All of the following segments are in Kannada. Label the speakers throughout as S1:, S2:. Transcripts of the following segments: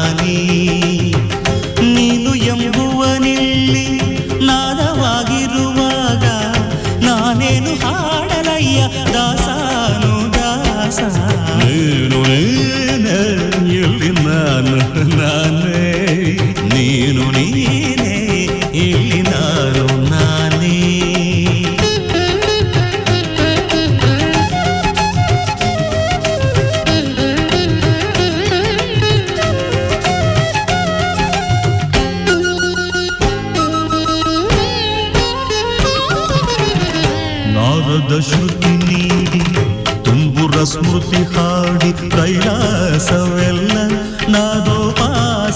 S1: ನಾನೇ. ನೀನು ಎಂಬುವನಿಲ್ಲಿ ನಾದವಾಗಿರುವಾಗ ನಾನೇನು ಹಾಡಲಯ್ಯ ದಾಸಾನು ದಾಸ. ನೀನು ನೀನೇ ಇಲ್ಲಿ ನಾನು ನಾನೇ, ನೀನು ನೀನೇ ಇಲ್ಲಿ ನಾನು ನಾನೇ. ನಾರದ ಶ್ರುತಿ ನೀಡಿ ತುಂಬುರ ಸ್ಮೃತಿ ಹಾಡಿ ಕೈಲಾಸವೆಲ್ಲ ನಾದೋಪಾಸನೆಯಾಗಿ.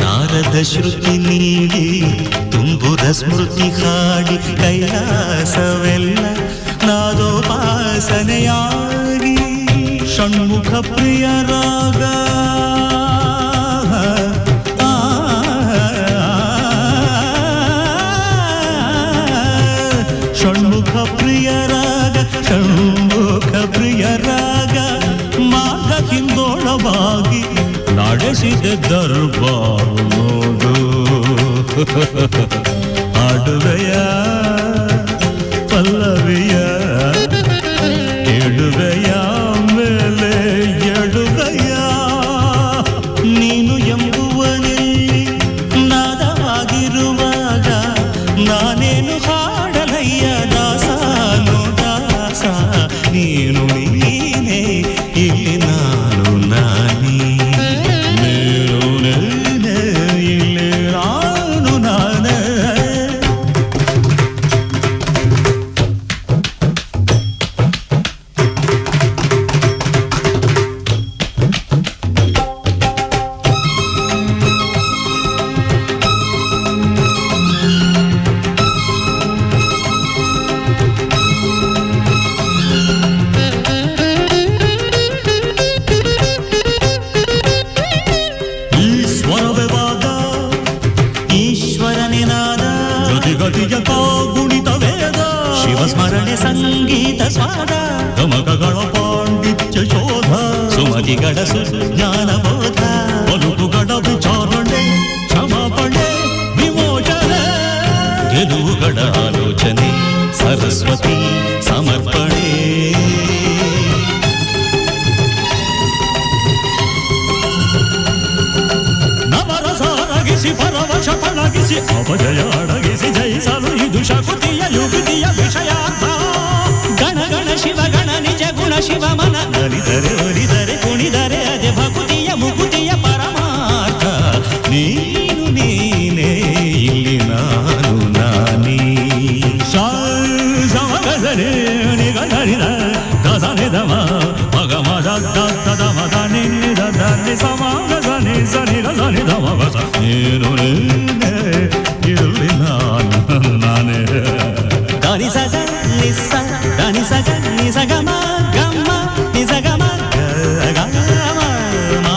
S1: ನಾರದ ಶ್ರುತಿ ನೀಡಿ ತುಂಬುರ ಸ್ಮೃತಿ ಹಾಡಿ ಕೈಲಾಸವೆಲ್ಲ ನಾದೋಪಾಸನೆಯಾಗಿ. ಷಣ್ಮುಖ ಪ್ರಿಯ ರಾಗ ಷಣ್ಮುಖ ಪ್ರಿಯ ರಾಗ ಷಣ್ಮುಖ ಪ್ರಿಯ ರಾಗ ಮಾರ್ಗ ಹಿಂದೋಳವಾಗಿ ನಡೆಸಿದೆ ದರ್ಬಾರು ನೋಡು. ಆಡುವೆಯ ಪಲ್ಲವಿಯ ಕೇಳುವೆಯ ಮೇಲೆ ಎಡುವೆಯ. ನೀನು ಎಂಬುವನಿಲ್ಲಿ ನಾದವಾಗಿರುವಾಗ ನಾನೇನು ಹಾಡಲಯ್ಯ ದಾಸಾನು ದಾಸ. ನೀನು ನೀನೇ ಇಲ್ಲಿ ನಾನು ನಾನೇ, ನೀನು ನೀನೇ ಇಲ್ಲಿ ನಾನು ನಾನೇ. ಶಿವಸ್ಮರಣೆ ಸಂಗೀತ ಸ್ವಾದ ಗಮಕಗಳ ಪಾಂಡಿತ್ಯ ಶೋಧ ಸುಮತಿಗಳ ಸುಜ್ಞಾನ ಬೋಧ ಬದುಕುಗಳ ವಿಚಾರಣೆ ಕ್ಷಮಾಪಣೆ ವಿಮೋಚನೆ ಗೆಲುವುಗಳ ಆಲೋಚನೆ ಸರಸ್ವತಿ ಸಮರ್ಪಣೆ. ನವರಸಾರಗಿಸಿ ಪರವಶ ಪಳಗಿಸಿ ಅಪಜಯ ಅಡಗಿಸಿ ಜಯಿಸಲು ಇದು ಶಕುತಿಯ ಯುಗತಿಯ ವಿಷಯಾರ್ಥ. ಗಣ ಗಣ ಶಿವ ಗಣ ನಿಜ ಗುಣ ಶಿವ ಮನ ನಲಿದರೆ ಒಲಿದರೆ ಕುಣಿದರೆ ಅದೇ ಭಕುತಿಯ ಮುಕುತಿಯ ಪರಮಾರ್ಥ. ನೀನು ನೀನೇ ಇಲ್ಲಿ ನಾನು ನಾನೇ. ಸಮಗಸನೆ ನಿಗಧರಿದ ದಸನೆ ದಮ ಮಗ ಮದ ದಮ ಧನಿ ನಿಧ ಧನಿ ಸಮಗಸನೆ ಸನಿ ಗಸನಿ ಧಮ ಗಸ. ನೀನು ನೀನೇ ಇಲ್ಲಿ ನಾನು ನಾನೇ. ಧನಿ ಸಗ ನಿಸ ಧನಿ ಸಗ ನಿಸ ಗಮ ಗಮ ನಿಸ ಗಮ ಗಮ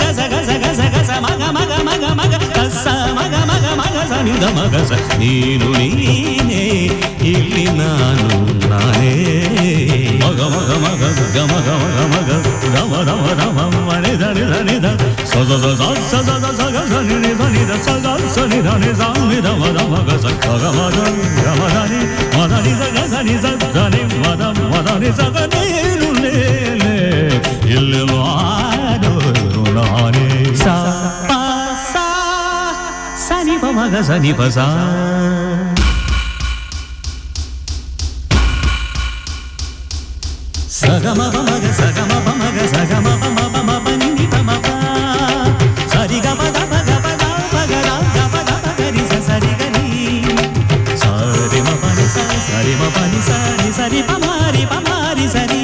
S1: ಗಸ ಗಸ ಗಸ ಗಸ ಮಗ ಮಗ ಮಗ ಮಗ ಗಸ ಮಗ ಮಗ ಮಗ ಸನಿ ಧಮ ಗಸ. ನೀನು ನೀನೇ ಇಲ್ಲಿ ನಾನು ನಾನೇ. ಮಗ ಮಗ ಮಗ ಗಮ ಗಮ ಗಮ ಗಮ ಗಮ ಗಮ ಮನೆ ಧನಿ ಧನಿ ಧ ಸದ ಸದ ಸದ ಸಗ ಧನಿ ಧನಿ ಧ ಸಗ ಸನಿ ಧನಿ ಧನಿ ಧಮ ಧಮ ಗಸ ಗಮ ಮದ ಗಮ ಧನಿ ಮದನಿ ಸಗ ಸನಿ ಸನಿ ಮದ ಮದನಿ ಸಗ. ನೀನು ನೇನೆ ಇಲ್ಲಿ ನಾನು ನಾನೇ. ಸ ಪ ಸ ಸನಿ ಪ ಮಗ ಸನಿ ಪ ಸ. ಸಗಮ ಪಮಗ ಸಗಮ ಪಮಗ ಸಗಮ ಪಮ ಪಮ ಪನಿ ಪಮ ಪ ಸರಿ ಗ ಪದ ಪಗ ಪದ ಪಗ ರ ಗ ಪದ ಪಗರಿ ಸ ಸರಿ ಗರಿ ಸರಿ ಮ ಪನಿ ಸ ಸರಿ ಮ ಪನಿ ಸ ನಿ ಸರಿ ಪಮಾರಿ ಪಮಾರಿ ಸರಿ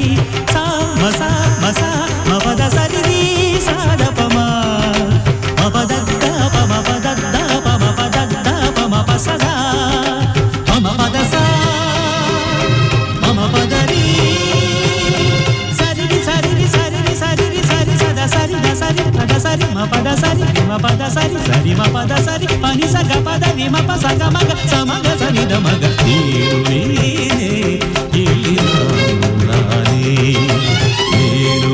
S1: ಸ ಮ ಸ ಮ ಸ ಮ ಪದ ಸರಿ ರಿ ಸ ದ ಪಮ ಮ ಪದ ದ ಪಮ ಪದ ದ ಪಮ ಪದ ದ ಪಮ ಪ ಸ ದ ಪಮ ಪದ ಸ ಪಮ ಪದ ರಿ ಸರಿ ಸರಿ ಸರಿ ಸರಿ ಸರಿ ಸದ ಸರಿ ದ ಸರಿ ಪದ ಸರಿ ಮ ಪದ ಸರಿ ಮ ಪದ ಸರಿ ಸರಿ ಮ ಪದ ಸರಿ ಪನಿ ಸ ಗ ಪದ ನಿ ಮ ಪ ಸ ಗ ಮ ಗ ಸ ಮ ಗ ಸ ನಿ ದ ಮ ಗ. ನೀನು ನೀನೇ ಇಲ್ಲಿ ನಾನು ನಾನೇ. ನೀನು